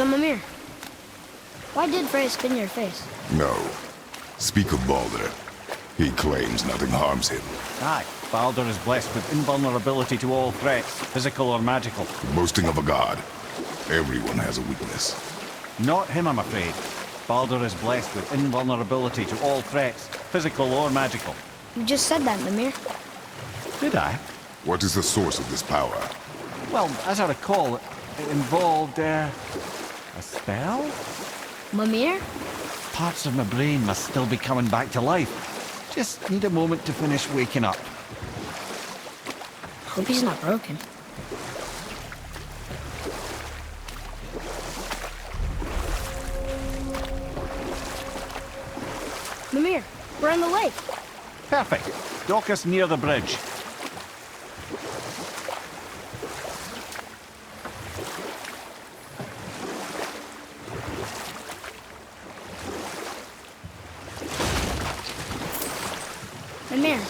So, Mimir, why did Freya spin your face? No. Speak of Baldur. He claims nothing harms him. Aye, Baldur is blessed with invulnerability to all threats, physical or magical. Boasting of a god. Everyone has a weakness. Not him, I'm afraid. Baldur is blessed with invulnerability to all threats, physical or magical. You just said that, Mimir. Did I? What is the source of this power? Well, as I recall, it involved, a spell? Mimir? Parts of my brain must still be coming back to life. Just need a moment to finish waking up. Hope he's not broken. Mimir, we're on the lake. Perfect. Dock us near the bridge. Mimir,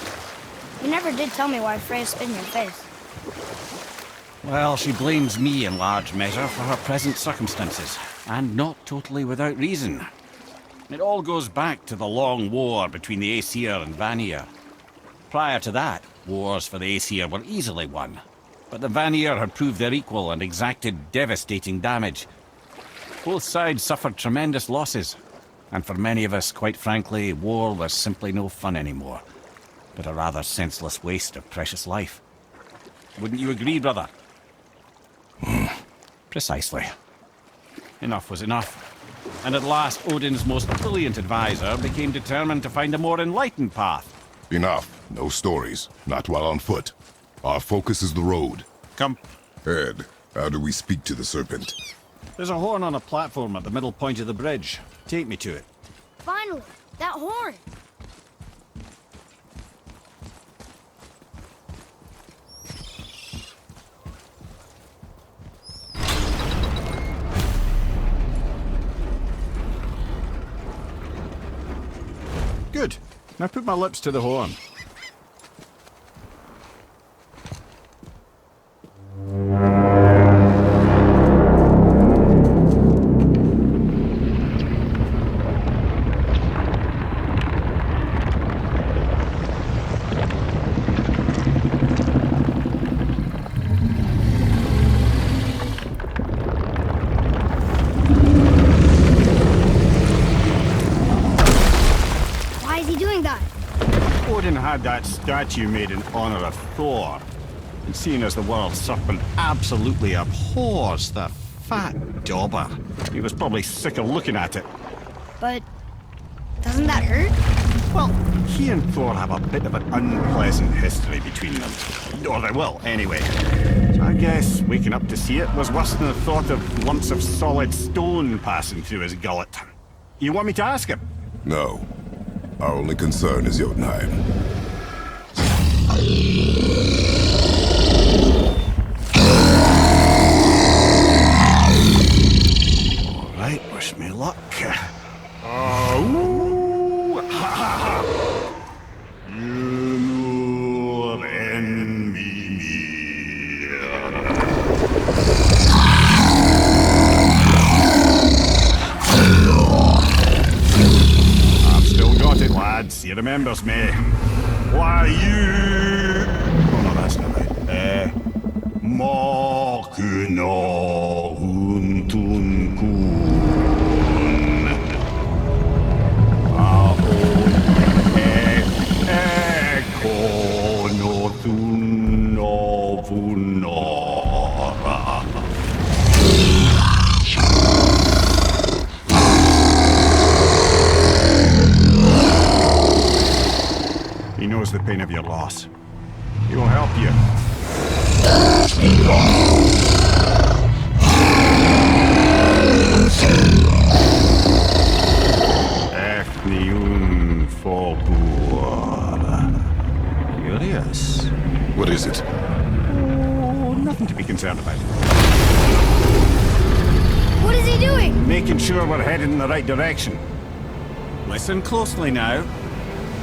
you never did tell me why Freya spit in your face. Well, she blames me in large measure for her present circumstances, and not totally without reason. It all goes back to the long war between the Aesir and Vanir. Prior to that, wars for the Aesir were easily won, but the Vanir had proved their equal and exacted devastating damage. Both sides suffered tremendous losses, and for many of us, quite frankly, war was simply no fun anymore, but a rather senseless waste of precious life. Wouldn't you agree, brother? Precisely. Enough was enough. And at last, Odin's most brilliant advisor became determined to find a more enlightened path. Enough. No stories. Not while on foot. Our focus is the road. Come. Ed, how do we speak to the serpent? There's a horn on a platform at the middle point of the bridge. Take me to it. Finally, that horn. Good. Now put my lips to the horn. Odin had that statue made in honor of Thor. And seeing as the world serpent absolutely abhors the fat dauber, he was probably sick of looking at it. But doesn't that hurt? Well, he and Thor have a bit of an unpleasant history between them. Or they will, anyway. So I guess waking up to see it was worse than the thought of lumps of solid stone passing through his gullet. You want me to ask him? No. Our only concern is Jotunheim. All right, wish me luck. He remembers me. Why you? Oh no, that's not right. Makuna huntun kun. Ekono tunno vunora. He knows the pain of your loss. He will help you. Efniun Fogur. Curious. What is it? Oh, nothing to be concerned about. What is he doing? Making sure we're headed in the right direction. Listen closely now.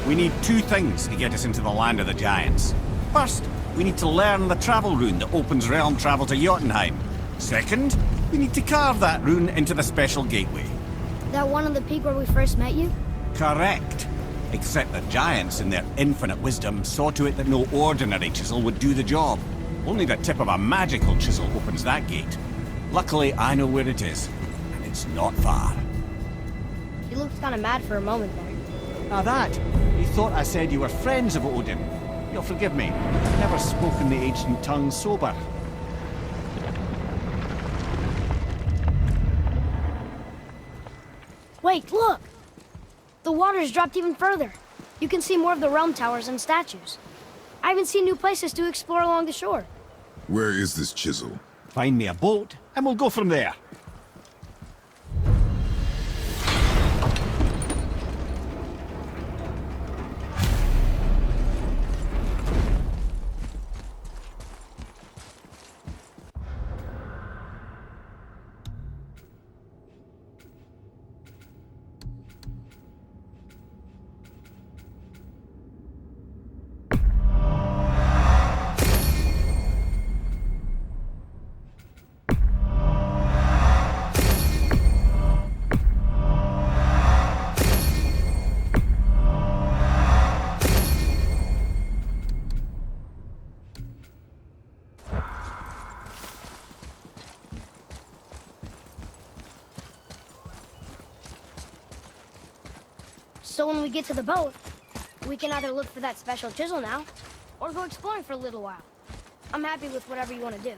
We need two things to get us into the land of the giants. First, we need to learn the travel rune that opens realm travel to Jotunheim. Second, We need to carve that rune into the special gateway. That one on the peak where we first met you? Correct. Except the giants, in their infinite wisdom, saw to it that no ordinary chisel would do the job. Only the tip of a magical chisel opens that gate. Luckily, I know where it is, and it's not far. You looked kind of mad for a moment there. Now that, you thought I said you were friends of Odin. You'll forgive me. I've never spoken the ancient tongue sober. Wait, look! The water's dropped even further. You can see more of the realm towers and statues. I even see new places to explore along the shore. Where is this chisel? Find me a boat, and we'll go from there. So when we get to the boat, we can either look for that special chisel now, or go exploring for a little while. I'm happy with whatever you want to do.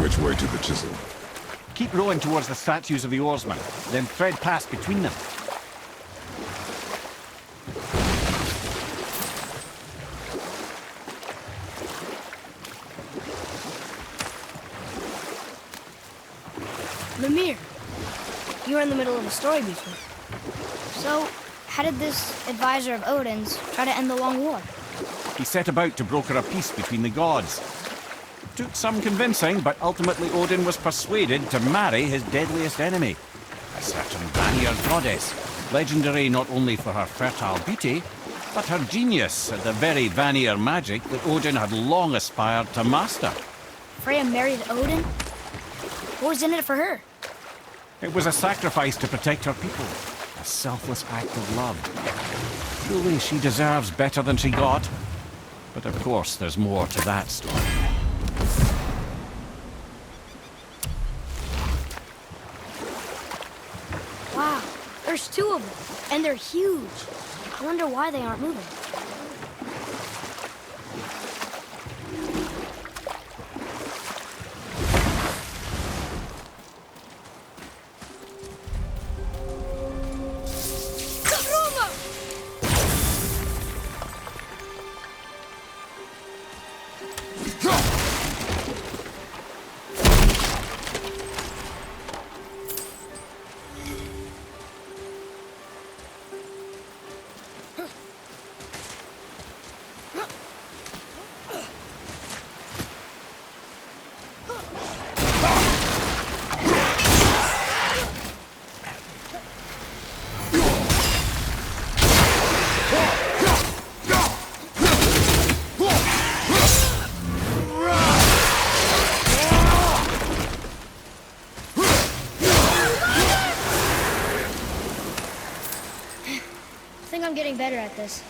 Which way to the chisel? Keep rowing towards the statues of the oarsmen, then thread past between them. Mimir, you were in the middle of a story before. So, how did this advisor of Odin's try to end the long war? He set about to broker a peace between the gods. It took some convincing, but ultimately Odin was persuaded to marry his deadliest enemy, a certain Vanir goddess, legendary not only for her fertile beauty, but her genius at the very Vanir magic that Odin had long aspired to master. Freya married Odin? What was in it for her? It was a sacrifice to protect her people, a selfless act of love. Truly, she deserves better than she got. But of course, there's more to that story. Wow, there's two of them, and they're huge. I wonder why they aren't moving. I think I'm getting better at this.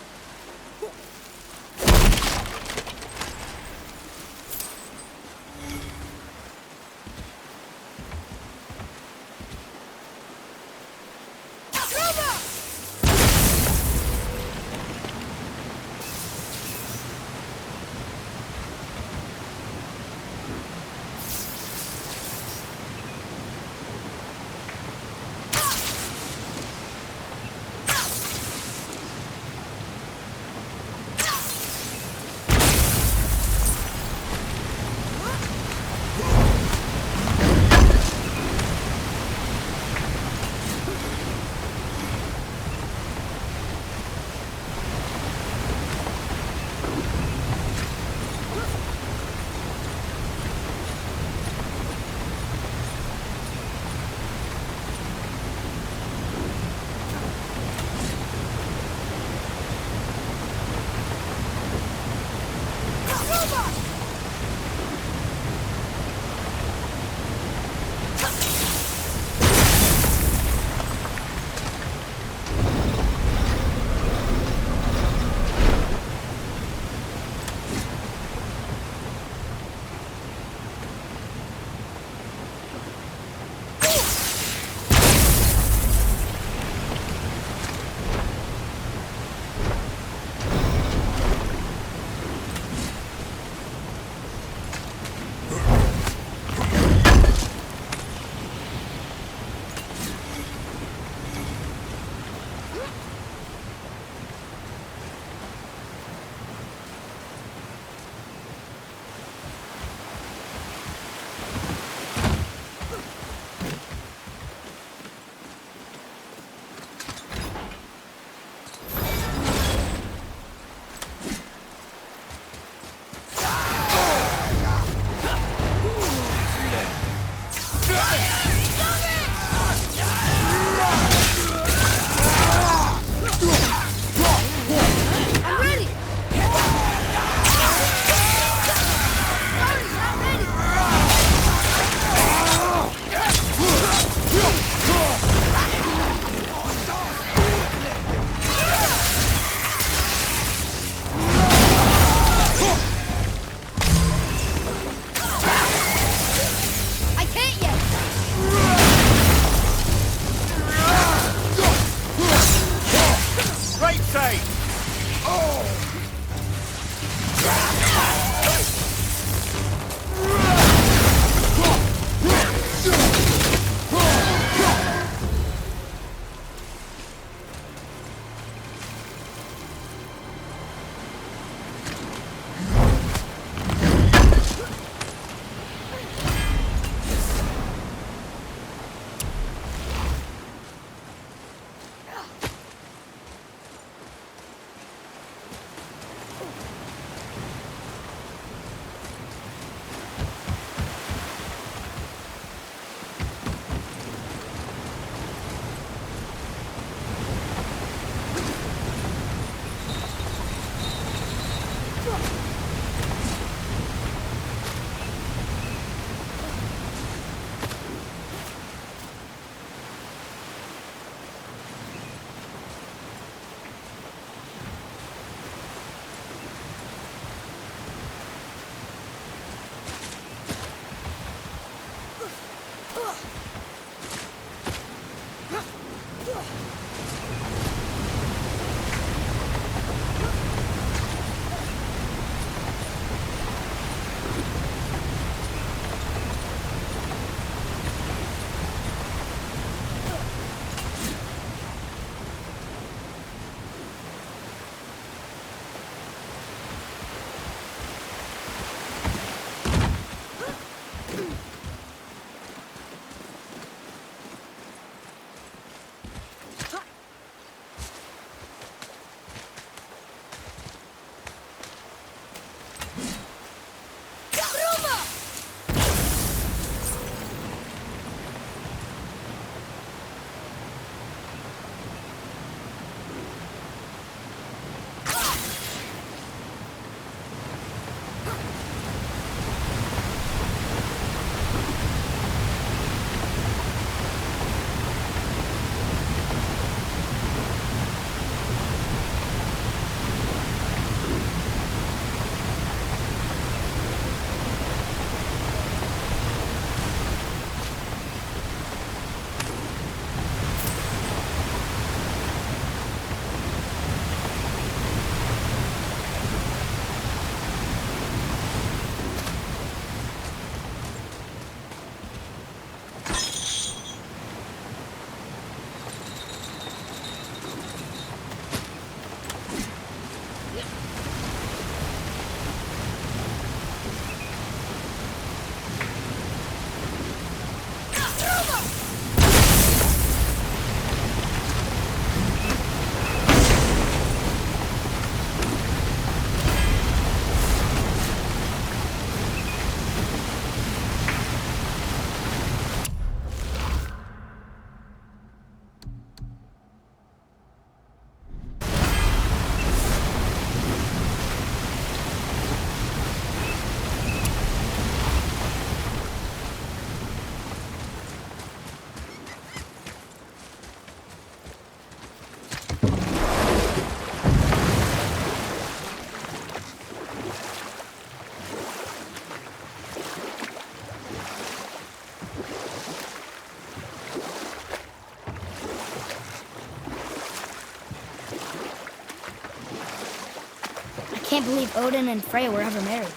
can't believe Odin and Freya were ever married.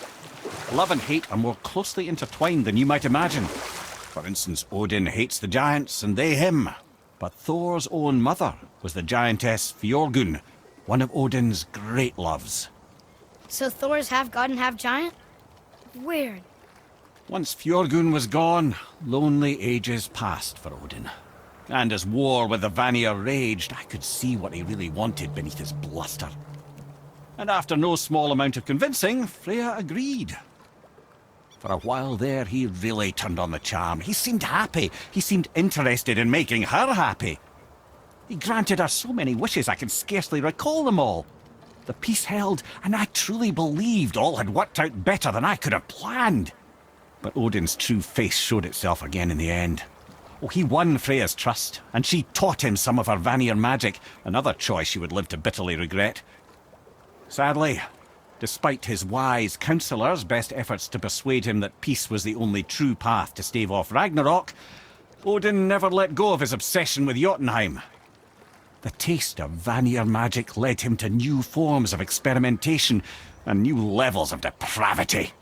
Love and hate are more closely intertwined than you might imagine. For instance, Odin hates the giants and they him. But Thor's own mother was the giantess Fjorgun, one of Odin's great loves. So Thor's half god and half giant? Weird. Once Fjorgun was gone, lonely ages passed for Odin. And as war with the Vanir raged, I could see what he really wanted beneath his bluster. And after no small amount of convincing, Freya agreed. For a while there, he really turned on the charm. He seemed happy. He seemed interested in making her happy. He granted her so many wishes I can scarcely recall them all. The peace held, and I truly believed all had worked out better than I could have planned. But Odin's true face showed itself again in the end. Oh, he won Freya's trust, and she taught him some of her Vanir magic, another choice she would live to bitterly regret. Sadly, despite his wise counsellors' best efforts to persuade him that peace was the only true path to stave off Ragnarok, Odin never let go of his obsession with Jotunheim. The taste of Vanir magic led him to new forms of experimentation and new levels of depravity.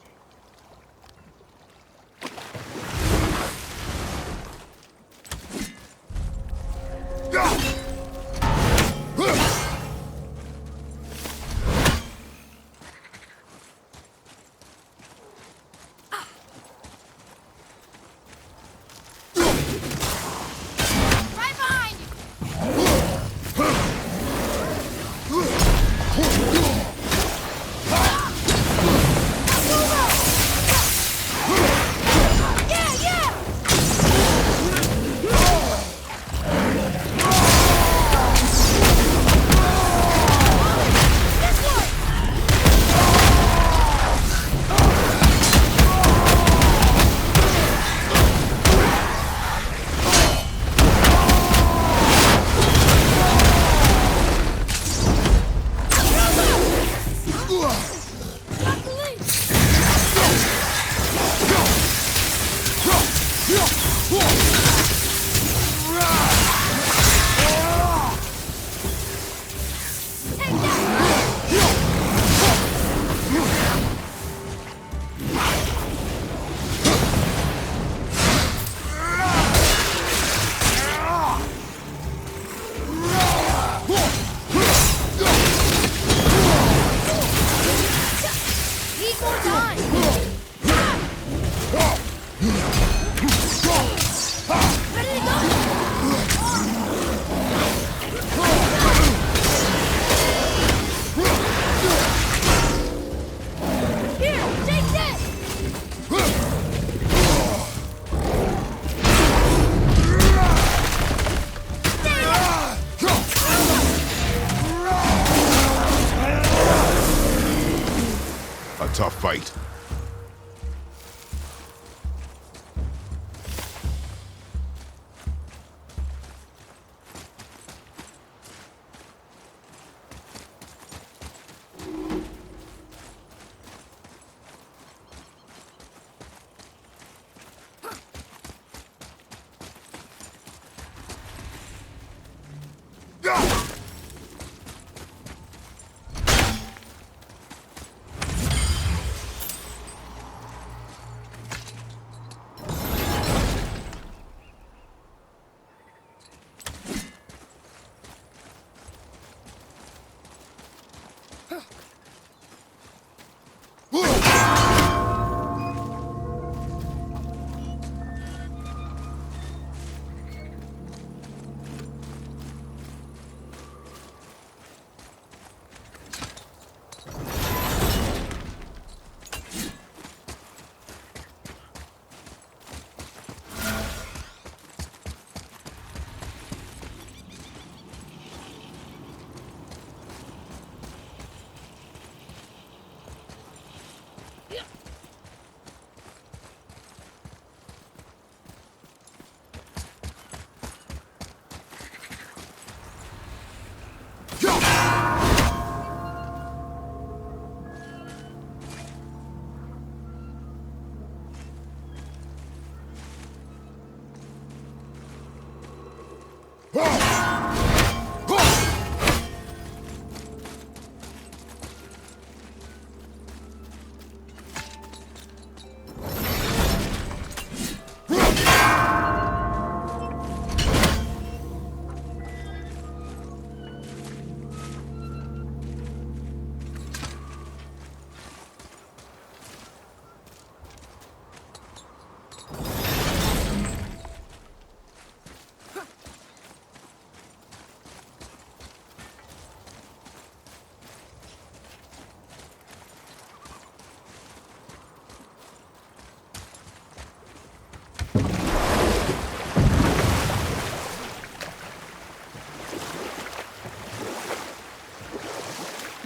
Tough fight.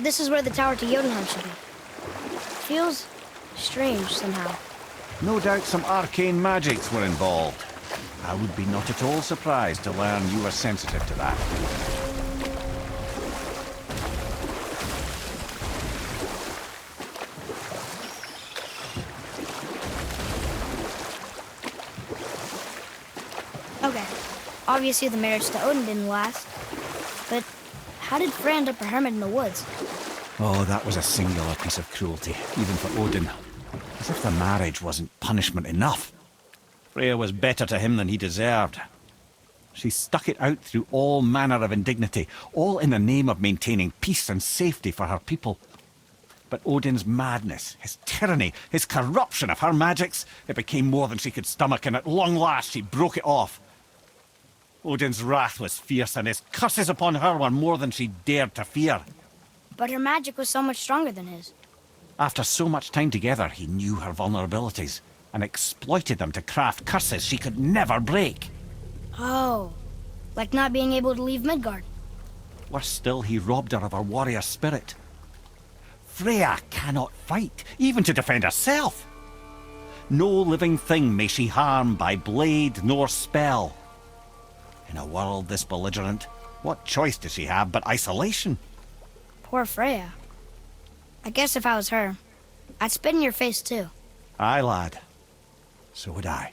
this is where the tower to Jotunheim should be. Feels strange somehow. No doubt some arcane magics were involved. I would be not at all surprised to learn you were sensitive to that. Okay, obviously the marriage to Odin didn't last. But how did Frey end up a hermit in the woods? Oh, that was a singular piece of cruelty, even for Odin. As if the marriage wasn't punishment enough. Freya was better to him than he deserved. She stuck it out through all manner of indignity, all in the name of maintaining peace and safety for her people. But Odin's madness, his tyranny, his corruption of her magics, it became more than she could stomach, and at long last she broke it off. Odin's wrath was fierce, and his curses upon her were more than she dared to fear. But her magic was so much stronger than his. After so much time together, he knew her vulnerabilities, and exploited them to craft curses she could never break. Oh, like not being able to leave Midgard. Worse still, he robbed her of her warrior spirit. Freya cannot fight, even to defend herself. No living thing may she harm by blade nor spell. In a world this belligerent, what choice does she have but isolation? Poor Freya. I guess if I was her, I'd spit in your face too. Aye, lad. So would I.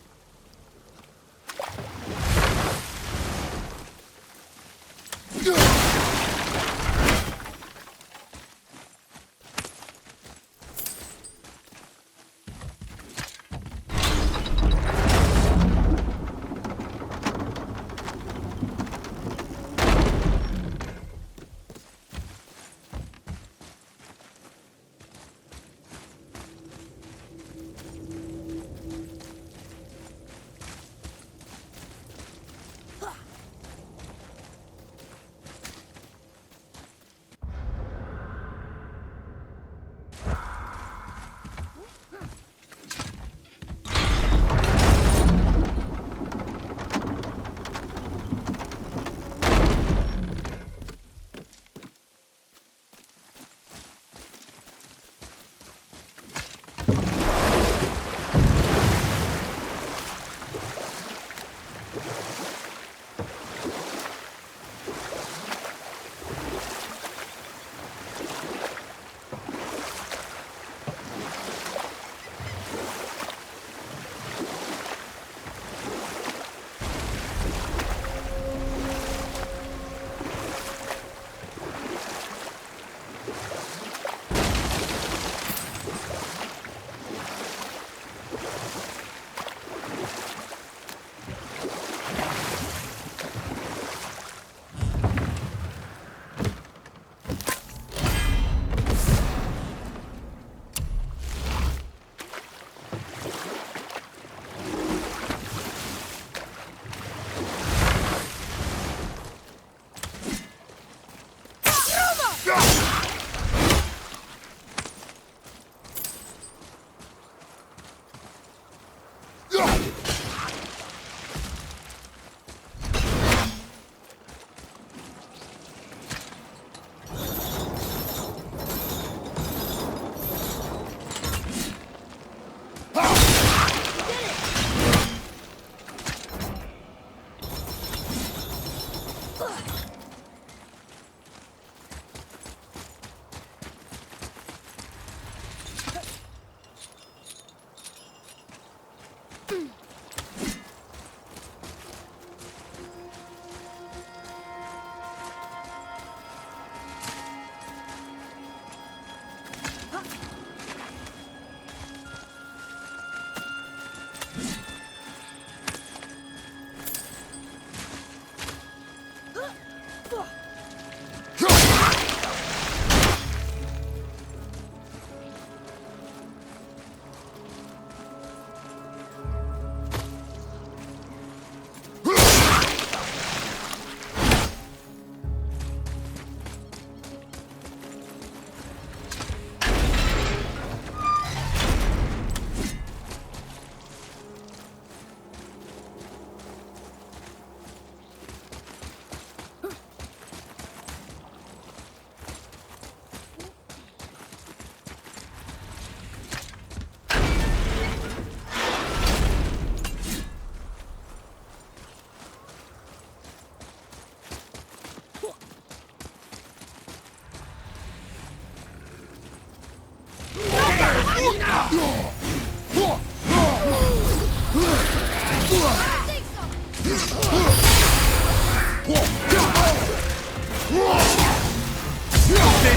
Okay,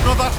brother.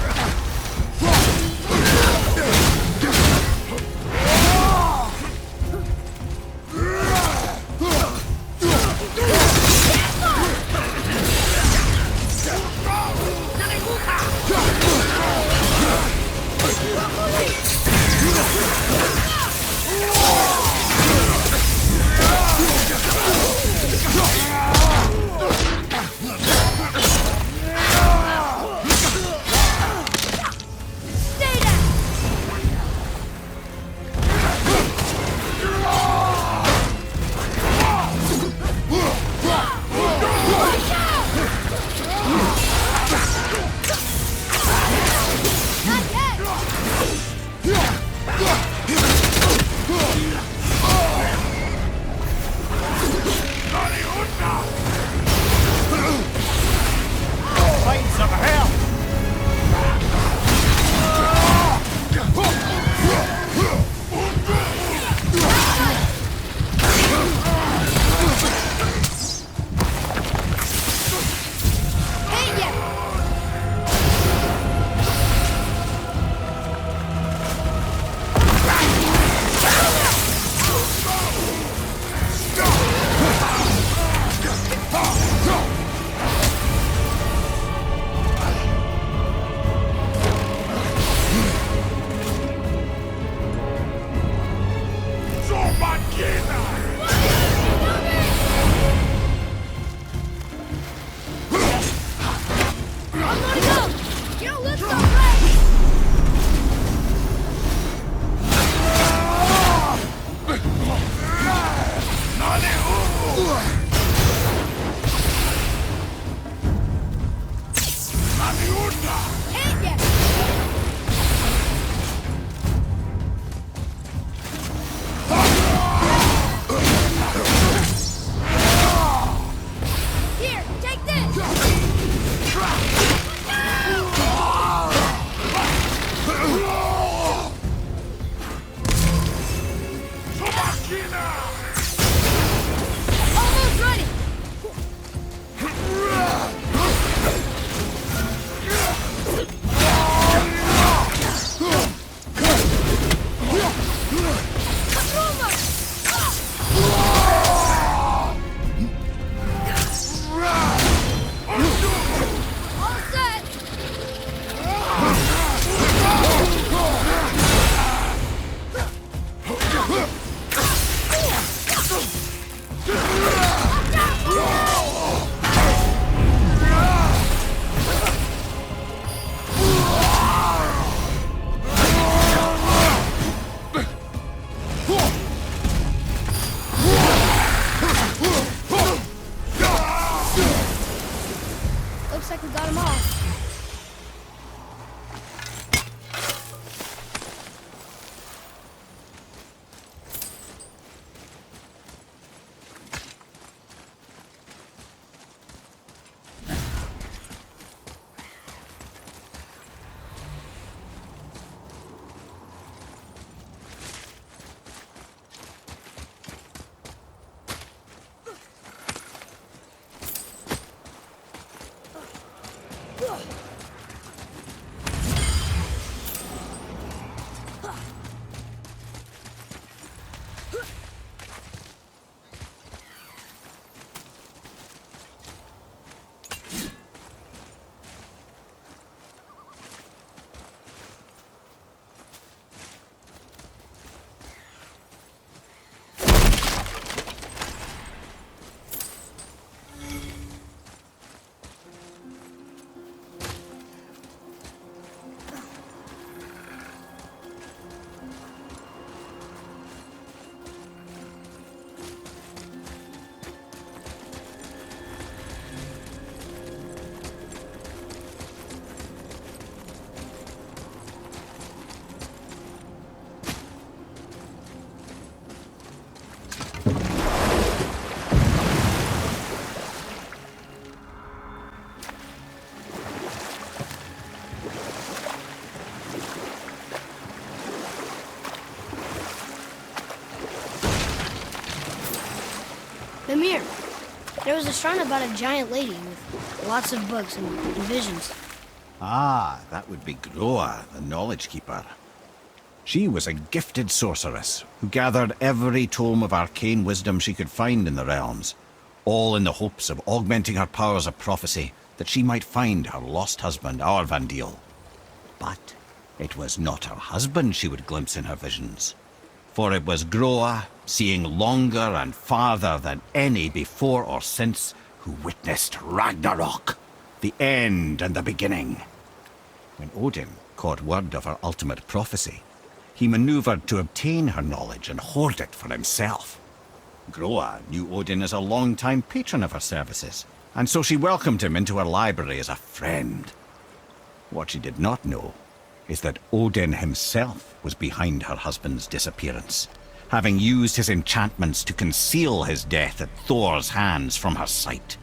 Looks like we got them all. The mirror. There was a shrine about a giant lady with lots of books and visions. Ah, that would be Groa, the Knowledge Keeper. She was a gifted sorceress who gathered every tome of arcane wisdom she could find in the realms, all in the hopes of augmenting her powers of prophecy that she might find her lost husband, Arvandil. But it was not her husband she would glimpse in her visions, for it was Groa, seeing longer and farther than any before or since, who witnessed Ragnarok, the end and the beginning. When Odin caught word of her ultimate prophecy, he maneuvered to obtain her knowledge and hoard it for himself. Groa knew Odin as a long-time patron of her services, and so she welcomed him into her library as a friend. What she did not know is that Odin himself was behind her husband's disappearance, having used his enchantments to conceal his death at Thor's hands from her sight.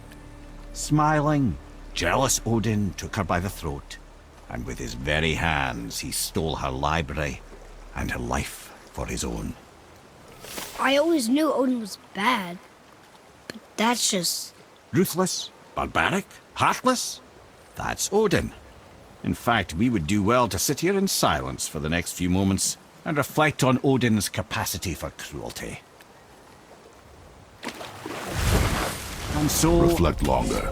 Smiling, jealous Odin took her by the throat, and with his very hands he stole her library and her life for his own. I always knew Odin was bad, but that's just... Ruthless, barbaric, heartless? That's Odin. In fact, we would do well to sit here in silence for the next few moments and reflect on Odin's capacity for cruelty. And so... Reflect longer.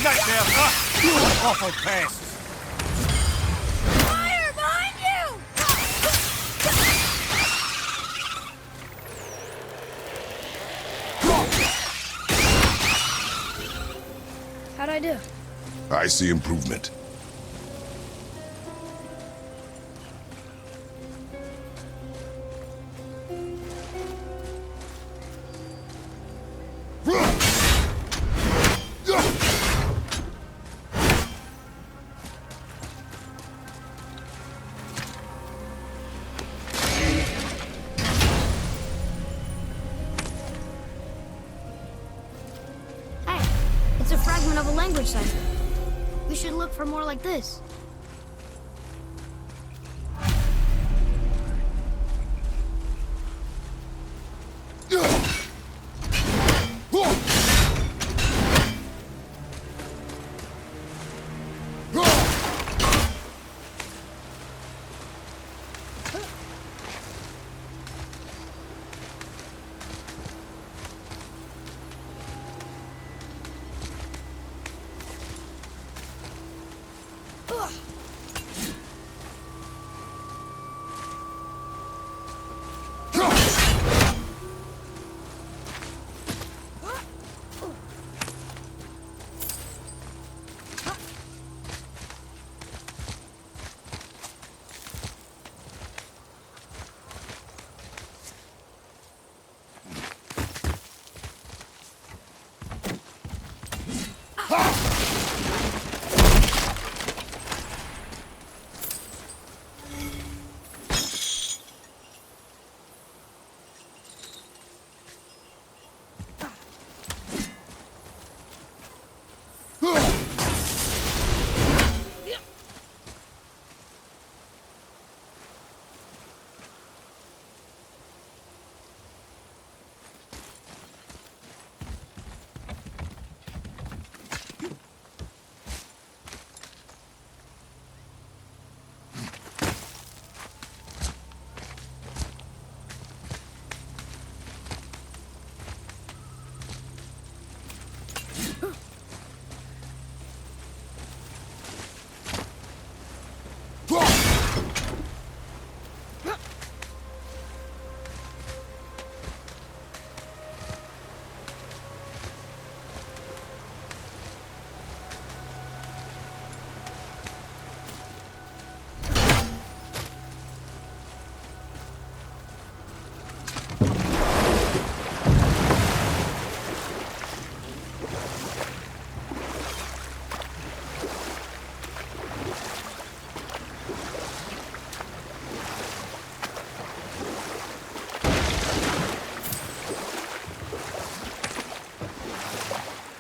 Nightmare! Ah, you awful pest! Fire behind you! How'd I do? I see improvement. Hey, it's a fragment of a language cipher. We should look for more like this.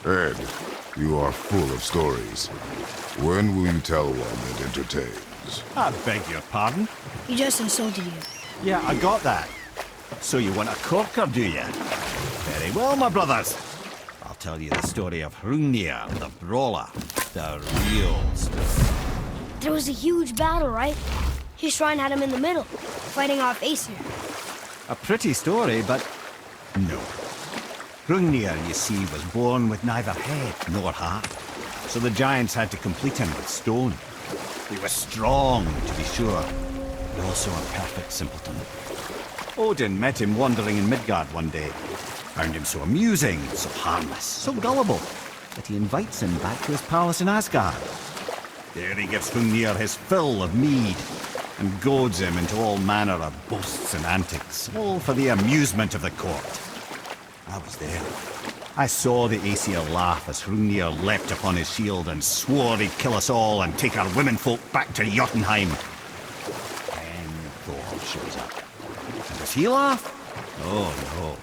Ed, You are full of stories. When will you tell one that entertains? I beg your pardon? He just insulted you. Yeah, I got that. So you want a corker, do you? Very well, my brothers. I'll tell you the story of Hrungnir, the brawler. The real story. There was a huge battle, right? His shrine had him in the middle, fighting off Aesir. A pretty story, but no. Hrungnir, you see, was born with neither head nor heart. So the giants had to complete him with stone. He was strong, to be sure, but also a perfect simpleton. Odin met him wandering in Midgard one day. Found him so amusing, so harmless, so gullible, that he invites him back to his palace in Asgard. There he gives Hrungnir his fill of mead, and goads him into all manner of boasts and antics, all for the amusement of the court. I was there. I saw the Aesir laugh as Hrungnir leapt upon his shield and swore he'd kill us all and take our womenfolk back to Jotunheim. Then Thor shows up. And does he laugh? Oh no.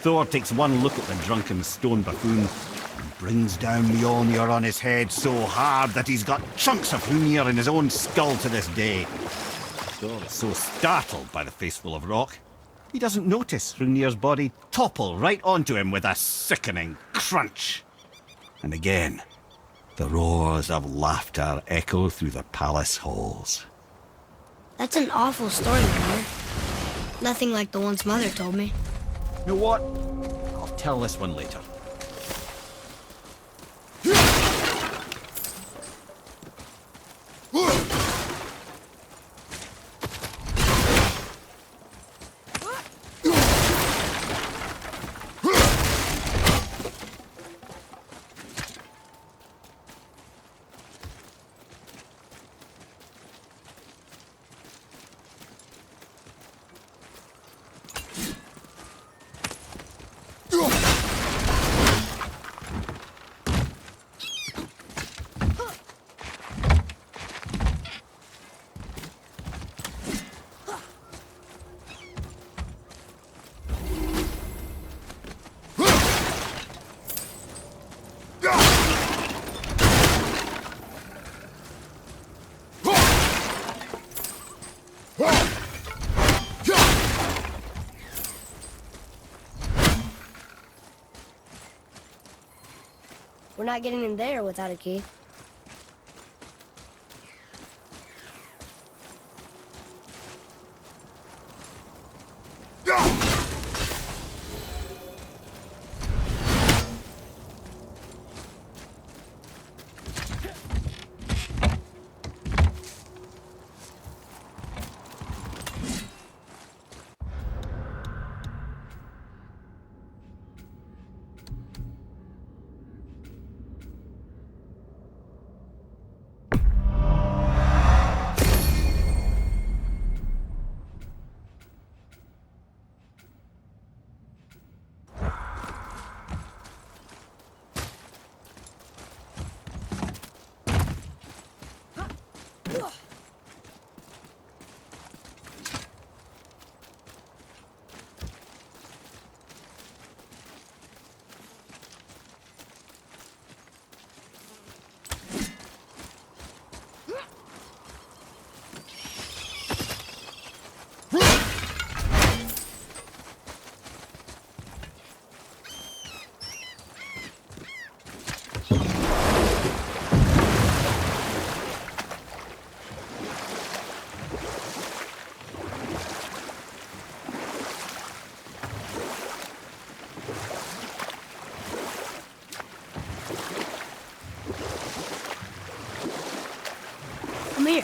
Thor takes one look at the drunken stone buffoon and brings down Mjolnir on his head so hard that he's got chunks of Hrungnir in his own skull to this day. Thor is so startled by the face full of rock, he doesn't notice Hrungnir's body topple right onto him with a sickening crunch. And again, the roars of laughter echo through the palace halls. That's an awful story, Mother. Nothing like the ones Mother told me. You know what? I'll tell this one later. We're not getting in there without a key. Come here.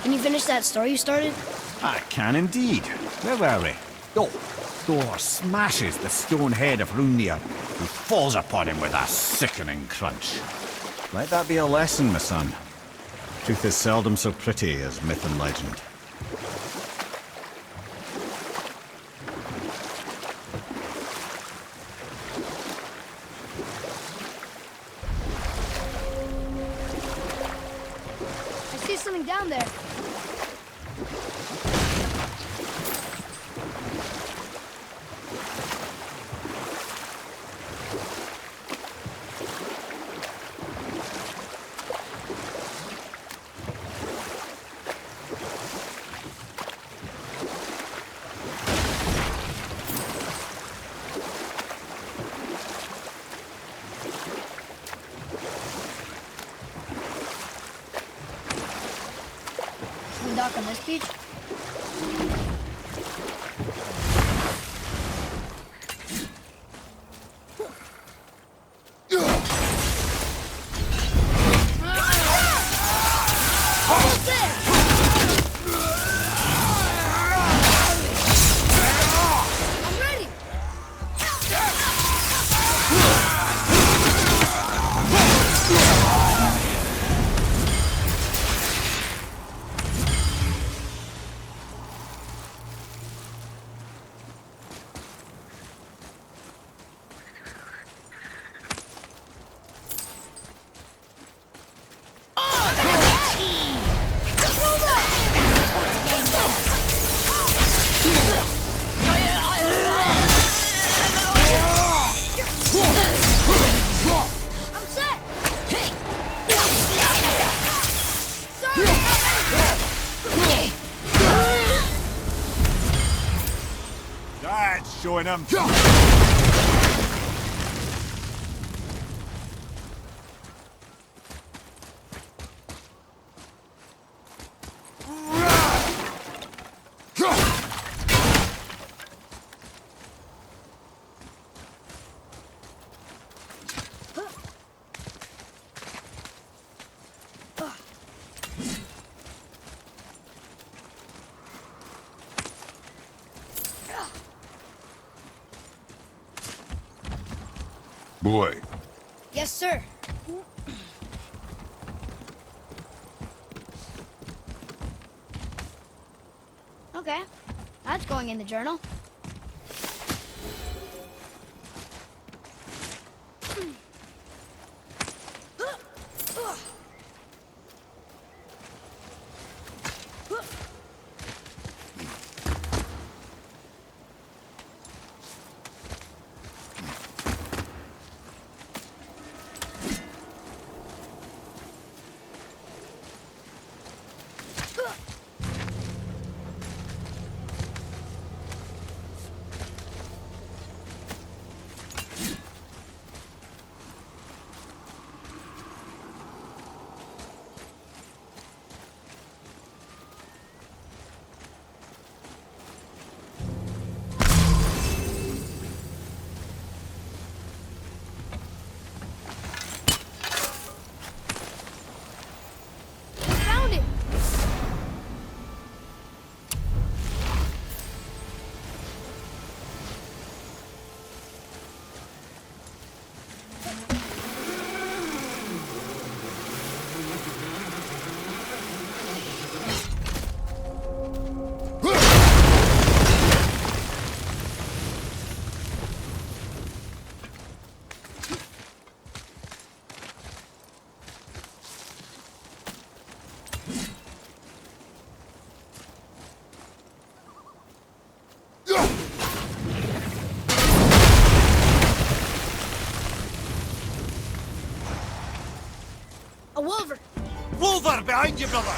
Can you finish that story you started? I can indeed. Where were we? Oh, Thor smashes the stone head of Hrungnir, who falls upon him with a sickening crunch. Let that be a lesson, my son. Truth is seldom so pretty as myth and legend. I see something down there. this beach? Almost there! I'm ready! I'm set! That's showing him. Boy, Yes, sir. Okay, that's going in the journal. Found it! A wolver! Wolver behind you, brother!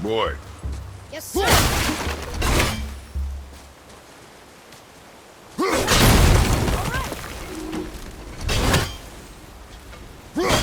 boy. Yes, sir. All right.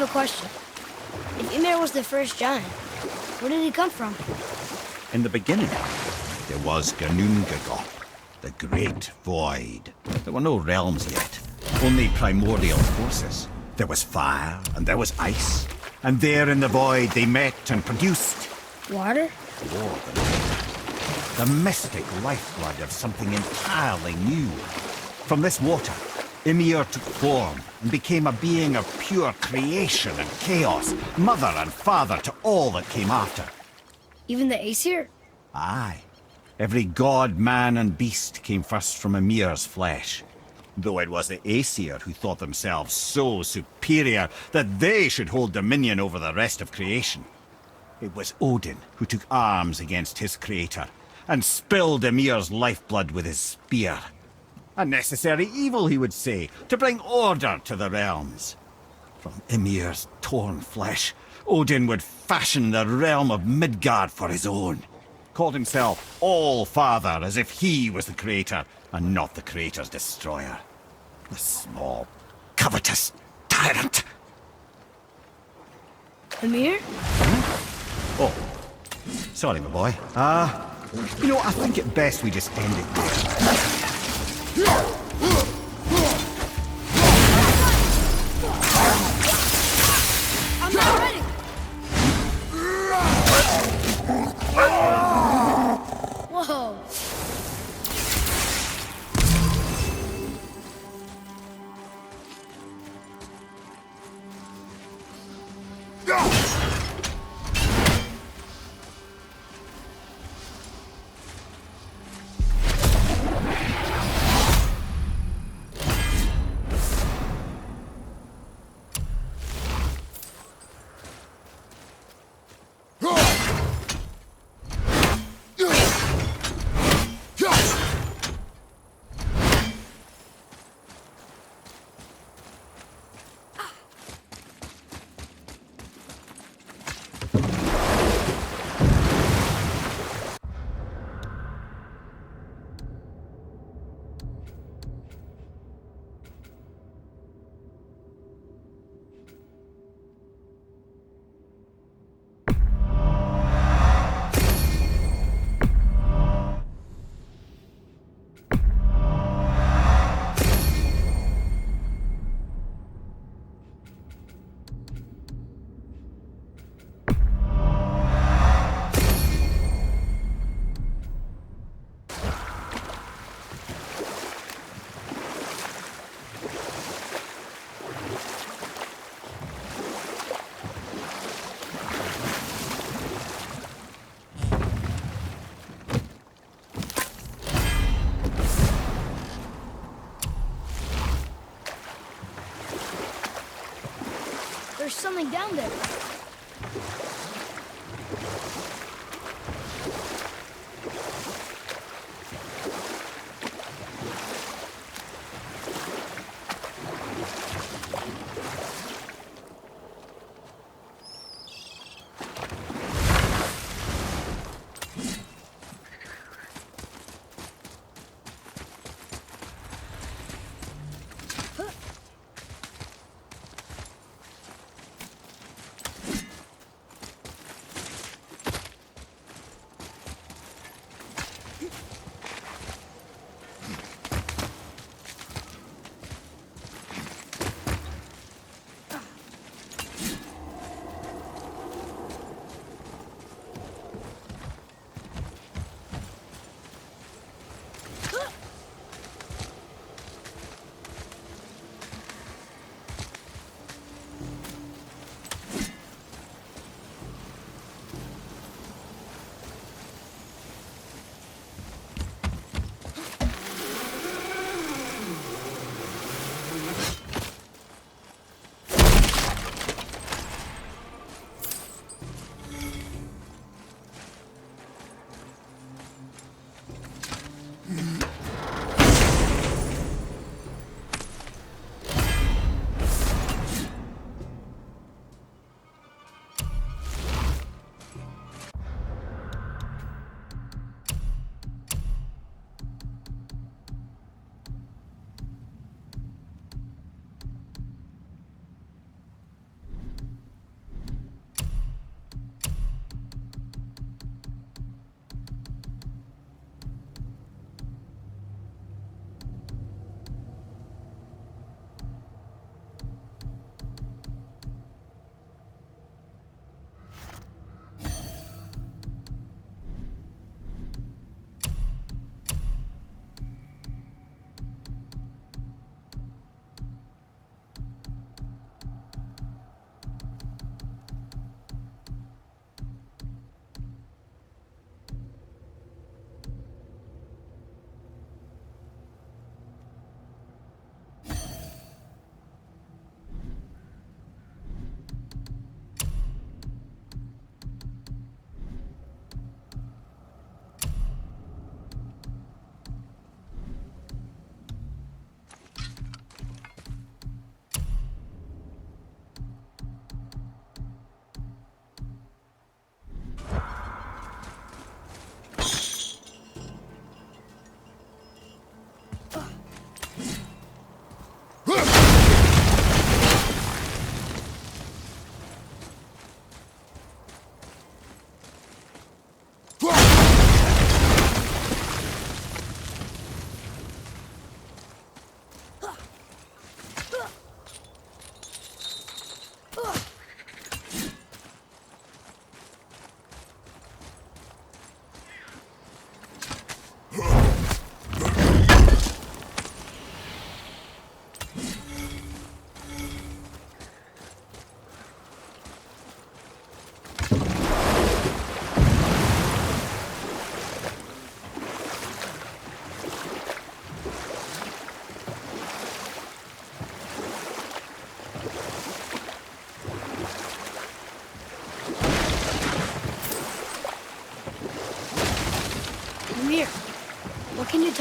have a question. If Ymir was the first giant, where did he come from? In the beginning, there was Ganungagop, the Great Void. There were no realms yet, only primordial forces. There was fire, and there was ice. And there in the void they met and produced... Water? The mystic lifeblood of something entirely new. From this water, Ymir took form and became a being of pure creation and chaos, mother and father to all that came after. Even the Aesir? Aye. Every god, man, and beast came first from Ymir's flesh. Though it was the Aesir who thought themselves so superior that they should hold dominion over the rest of creation. It was Odin who took arms against his creator and spilled Ymir's lifeblood with his spear. A necessary evil, he would say, to bring order to the realms. From Ymir's torn flesh, Odin would fashion the realm of Midgard for his own. Called himself All-Father, as if he was the creator, and not the creator's destroyer. The small, covetous tyrant! Ymir? Oh, sorry, my boy. You know, I think it best we just end it there. I'm not ready! Whoa! There's something down there.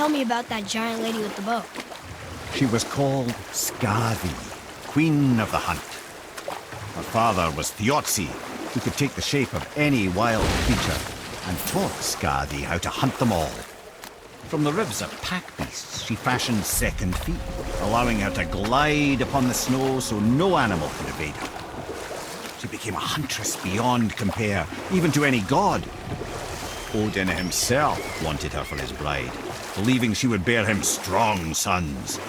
tell me about that giant lady with the bow. She was called Skadi, Queen of the Hunt. Her father was Thiotzi, who could take the shape of any wild creature, and taught Skadi how to hunt them all. From the ribs of pack beasts, she fashioned second feet, allowing her to glide upon the snow so no animal could evade her. She became a huntress beyond compare, even to any god. Odin himself wanted her for his bride, believing she would bear him strong sons.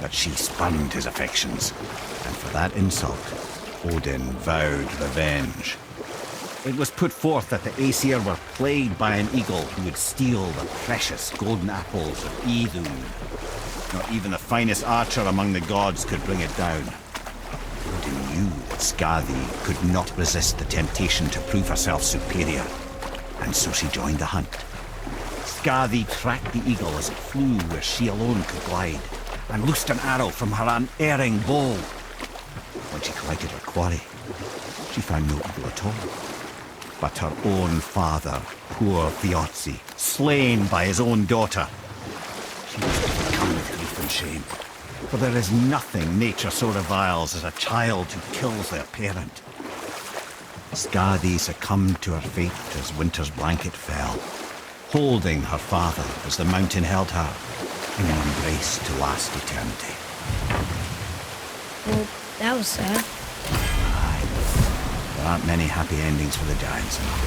But she spurned his affections, and for that insult, Odin vowed revenge. It was put forth that the Aesir were plagued by an eagle who would steal the precious golden apples of Idun. Not even the finest archer among the gods could bring it down. Odin knew that Skadi could not resist the temptation to prove herself superior, and so she joined the hunt. Skadi tracked the eagle as it flew where she alone could glide, and loosed an arrow from her unerring bow. When she collected her quarry, she found no eagle at all, but her own father, poor Thiotzi, slain by his own daughter. She was overcome with grief and shame, for there is nothing nature so reviles as a child who kills their parent. Skadi succumbed to her fate as winter's blanket fell, holding her father as the mountain held her in an embrace to last eternity. Well, that was sad. Aye. There aren't many happy endings for the giants in the